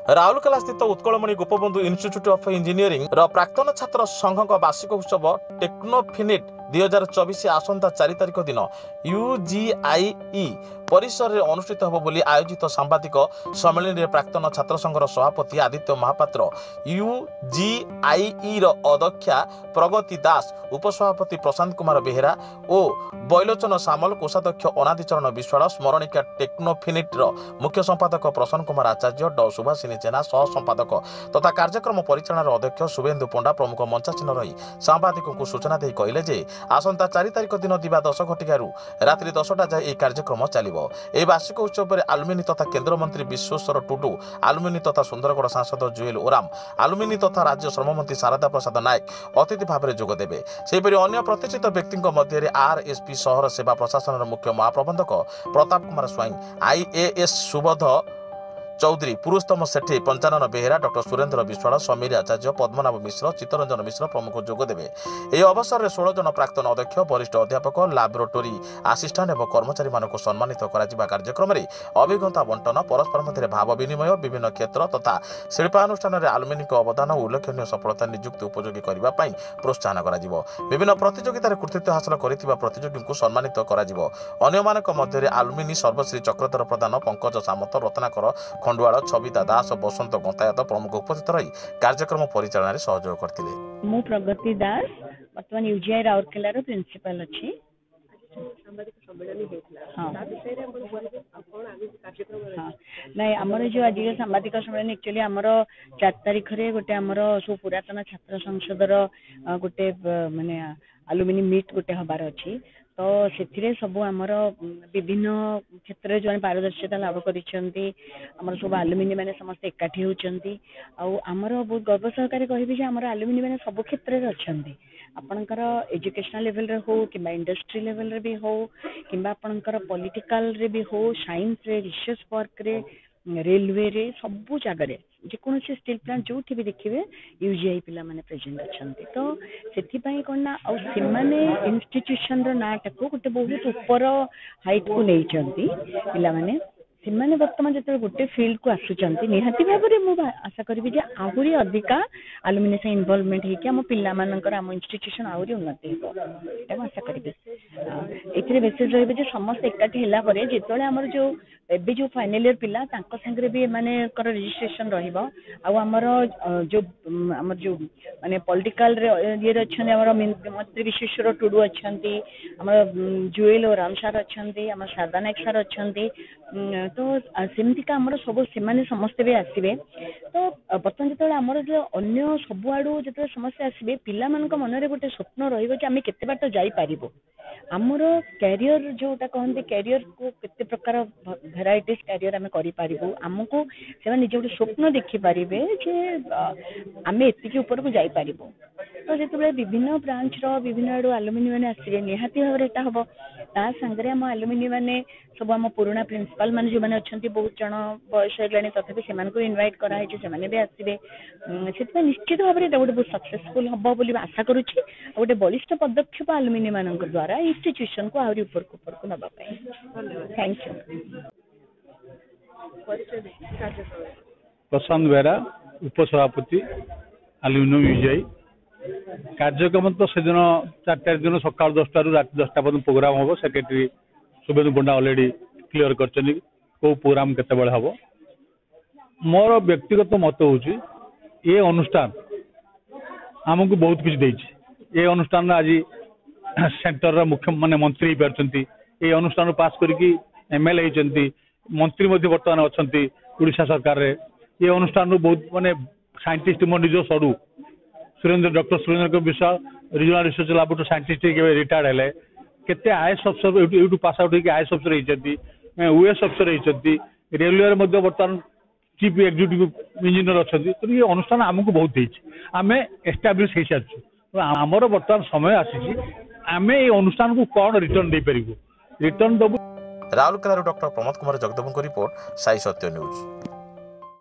राउरकेला स्थित Utkalmani Gopabandhu institute of engineering प्राक्तन छात्र संघ वार्षिक उत्सव टेक्नोफिनिट 2024 आसंता 4 तारिख दिन यूजीआईई परिसर में अनुष्ठित होब बोली आयोजित सांबादिक सम्मेलन में प्राक्तन छात्र संघर सभापति आदित्य महापात्र, यूजीआईई अध्यक्षा प्रगति दास, उपसभापति प्रशांत कुमार बेहेरा और बैलोचन सामल, कोषाध्यक्ष अनादिचरण विश्वाल, स्मरणिका टेक्नोफिनिट मुख्य संपादक प्रसन्न कुमार आचार्य, डॉ सुभाषिनी जेना, सह संपादक तथा कार्यक्रम परिचालन अध्यक्ष शुभेन्दु पंडा प्रमुख मंचासीन रही सांबादिकों सूचना दे कहले आसंता 4 तारिख दिन दिवा 10 घटिकारु रात्रि 10टा जाए यह कार्यक्रम चलिबो। एही वार्षिक उत्सव में आलुमिनी तथा केंद्र मंत्री विश्वेश्वर टुडू, आलुमिनी तथा सुंदरगढ़ सांसद जुएल ओराम, आलुमिनी तथा राज्य श्रममंत्री शारदा प्रसाद नायक अतिथि भाव में जोगदेवे। सेहीपरि अन्य प्रतिष्ठित व्यक्तियों मध्य आरएसपी शहर सेवा प्रशासन मुख्य महाप्रबंधक प्रताप कुमार स्वाई, आईएएस सुबोध चौधरी, पुरुषोत्तम सेठी, पंचानन बेहेरा, डॉ सुरेन्द्र विश्वाल, समीर आचार्य, पद्मनाभ मिश्र, चित्तरंजन मिश्र प्रमुख जोगदेवे। यह अवसर में 16 जन प्राक्तन अध्यक्ष, वरिष्ठ अध्यापक, लैबोरेटोरी आसिस्टांट और कर्मचारी मानक सम्मानित करा कार्यक्रम में अभिज्ञता बंटन, परस्पर मध्य भाव विनिमय, विभिन्न क्षेत्र तथा शिल्पानुष्ठान में आलुमिनी अवदान और उल्लेखनीय सफलता नियुक्ति उपयोगी करने प्रोत्साहन करा। विभिन्न प्रतियोगितार कृतित्व हासिल करथिबा प्रतियोगी को सम्मानित करा। अन्य मानक मध्य आलुमिनी सर्वश्री चक्रधर प्रधान, पंकज सामंत, रत्नाकर खंडुआल, छविता दास, बसंत गंतायत प्रमुख उपस्थित रही कार्यक्रम परिचालन सहयोग करते। मु प्रगति दास वर्तमान यूजीआई राउरकेला प्रिंसिपल अच्छी। नहीं आमर जो आज सांबादिक सम्मेलन एक्चुअली आमर 4 तारिख रे गोटे आमर सब पुरातन छात्र संसदर गोटे माने आलुमिनी मीट गोटे हबार अच्छी। तो से सब आमर विभिन्न क्षेत्र जो पारदर्शिता लाभ कर सब आलुमिनी मैंने समस्त एकाठी होती। आमर बहुत गर्व सहकारी कहि आमर आलुमिनी मैंने सब क्षेत्र में अच्छा। आपणकर एजुकेशनल लेवल रे हो कि इंडस्ट्री लेवल रे भी हो कि आपणकर पॉलिटिकल रे भी हो, साइंस रे, रिसर्च वर्क रे, रेलवे रे, सबू जगह जेकोसी स्टील प्लांट जो भी देखिए यूजीआई पिला माने प्रेजेंट अच्छा। तो से कौन ना इंस्टीट्यूशन नाटा को गोटे बहुत ऊपर हाइट को नहीं पिला माने से बर्तमान जो गोटे फील्ड को आसुंच निहाती भाव में मुझे आशा करी आहरी अधिका आलुमिनी से इनवॉल्वमेंट होगी आम पिला आम इंस्टीट्यूशन आहरी उन्नति हो आशा करी। ये मेसेज रही समस्त एकाठी है जो आमर जो एबे जो फाइनल ईयर पिला सांगे भी एम रजिस्ट्रेशन रमर जो आमर जो माने पॉलिटिकल ये अच्छा मंत्री विश्वेश्वर टुडू अच्छा, जुएल और राम सार अच्छा, शारदा नायक सार अच्छा। तो सेमतिका आमर सब से समस्ते भी आसवे। तो बर्तमान जो आमर जो अन्य सबुआड़ू जो समस्या आसवे पिला मनरे गोटे स्वप्न रही केते बाट जाई आमर कैरियर जोटा कहते कैरियर को केते प्रकार भेराइटीज कैरियर आम करमको से निजे गोटे स्वप्न देखिपारे आम एति ऊपर को जापर। तो जो विभिन्न ब्रांच विभिन्न आड़ू आलुमिनी मैंने आसवे निहाती भाव में हम ता सांगे आम आलुमिनी मैंने सब आम पुराना प्रिंसिपाल मैंने जो मैंने अच्छा बहुत जन बयस है तथापि से इनवाइट कराई से भी आसवे। से निश्चित भाव में गोटे बहुत सक्सेसफुल हम बोली आशा करुच्ची। गोटे बलिष्ठ पदक्षेप आलुमिनी मान द्वारा इंस्टीट्यूशन को आहरी ऊपर को नापी। Thank you. प्रशांत बेहेरा, उपसभापति, आलुमिनियम यूजीआई। कार्यक्रम तो से दिन 4 तारिख दिन सकाल 10टा रात 10टा पर्यटन प्रोग्राम हम। सेक्रेटरी शुभेन्दु पंडा अलरेडी क्लियर कर प्रोग्राम केते हम। मोर व्यक्तिगत मत हूँ ये अनुष्ठान आमको बहुत किसी देछि। ये अनुष्ठान आज सेंटर मुख्य माने मंत्री हो पार्टी ये अनुष्ठान पास करके एमएलए होती, मंत्री बर्तमान अच्छा उड़ीसा सरकार रे। ये अनुष्ठान बहुत माने साइंटिस्ट मो निज सड़ू Surendra doctor Surendra Biswal regional research laboratory scientist retired है केते आईएएस अफसर यूट्यूब पास आउट होकर आईएएस अफसर होती, यूएस अफसर होती, रेलवे बर्तमान चीफ एग्जीक्यूटिव इंजीनियर अच्छा। तो ये अनुष्ठान आमको बहुत आम एस्टाब्लीश हो सारी आमर बर्तमान समय आसी आम ये अनुष्ठान को कौन रिटर्न दे पारू रिटर्न दबु। Rourkela doctor Pramod Kumar Jagdev report, Sai Satya news.